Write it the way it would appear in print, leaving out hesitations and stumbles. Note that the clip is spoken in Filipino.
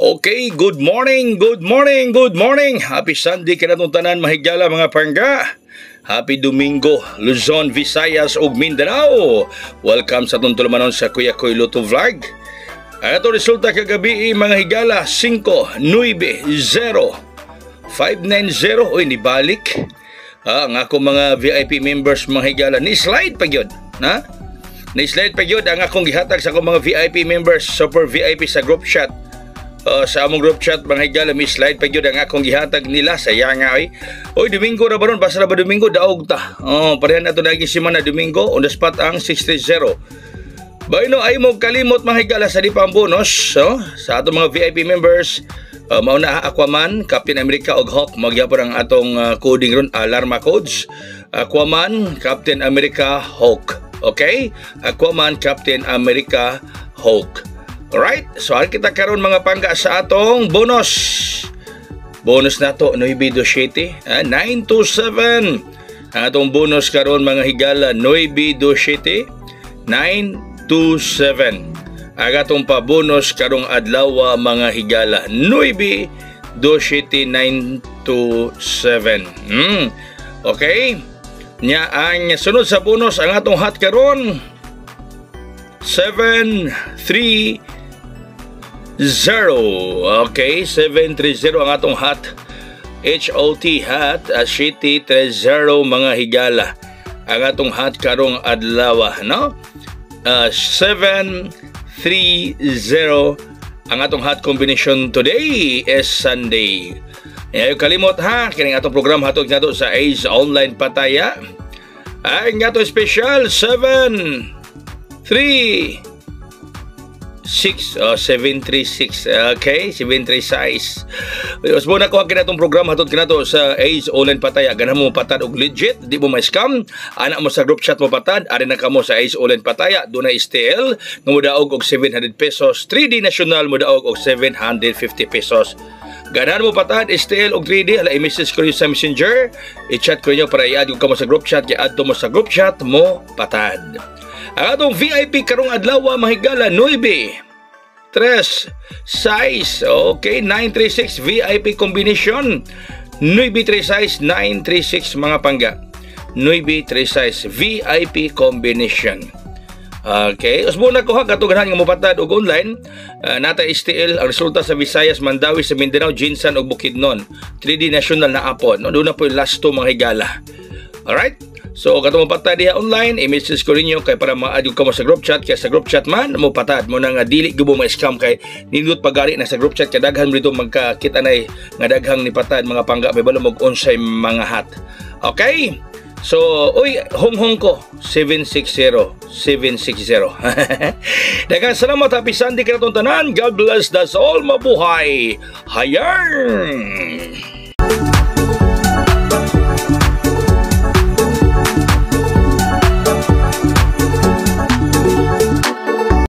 Okay, good morning, good morning, good morning. Happy Sunday kanatong tanan mahigala mga pangga. Happy Domingo, Luzon, Visayas ug Mindanao. Welcome sa atong tulumanon sa Kuya Koy Luto Vlog. Ang atong resulta kagabi mga higala 590 590. Uy, nibalik. Ang ako mga VIP members mga higala ni slide pa gyud, ha? Ni slide pa gyud ang akong gihatag sa akong mga VIP members, super VIP sa group chat. Sa among group chat mga higala, may slide pa gyud ang akong gihatag nila. Sayang nga oy Domingo ra baron, basta ra ba Domingo daog ta. Parehan nato daging semana Domingo on the spot ang 630. Bayno ay mo kalimot mga higala sa di pa ang bonus sa atong mga VIP members. Mauna Aquaman, Captain America ug Hulk magyapon ang atong coding ron, alarma codes. Aquaman, Captain America, Hulk. Okay? Aquaman, Captain America, Hulk. Alright, so hari kita karon mga pangga sa atong bonus. Bonus na to, 927, 927. Ang atong bonus karon mga higala, 927, 927. Ang atong pa-bonus karong adlaw mga higala, 927, 927. Okay? Nya ang sunod sa bonus, ang atong hat karon, 730. Okay, 730 ang atong hat. HOT hat, City 30 mga higala. Ang atong hat karong adlaw, no? 730 ang atong hat combination today is Sunday. Ayaw kalimot ha, kining atong program hatod nato sa Ace Online Pataya. Ang atong special 736 736. Okay, 736. Us mo na ko akin atong programa hatod kinato sa Ace Online Pataya. Ganahan mo patad og legit, di mo ma-scam. Ana mo sa group chat mo patad, ari na kamo sa Ace Online Pataya. Dunay STL nga modaog og 700 pesos. 3D National modaog og 750 pesos. Ganahan mo patad STL og 3D, ala i-message ko sa Messenger, i-chat ko niyo para i-add ko kamo sa group chat, i-add to mo sa group chat mo patad. Ang atong VIP karong adlaw mahigala 936. Okay, 936 VIP combination. 936 936 mga pangga. 936 VIP combination. Okay, usbo na ko ha katuganahan nga mopatad og online. Nata STL ang resulta sa Visayas, Mandawi, sa Mindanao, Jinsan ug Bukidnon. 3D National na apon. No, doon na po yung last 2 mga higala. Alright? So, katong mapatad diha online, i-message ko rinyo kay para ma-add ka mo sa group chat. Kaya sa group chat man, mo patad mo na nga dili gubo ma-scam kay nindot pagari na sa group chat. Kaya daghan mo dito magkakita na nga daghang ni patad mga pangga. May balong mag-onsay mga hat. Okay? So, uy, hong ko, 760, 760. Daghang salamat, happy Sunday ka na tanan. God bless, that's all, mabuhay. Hayang!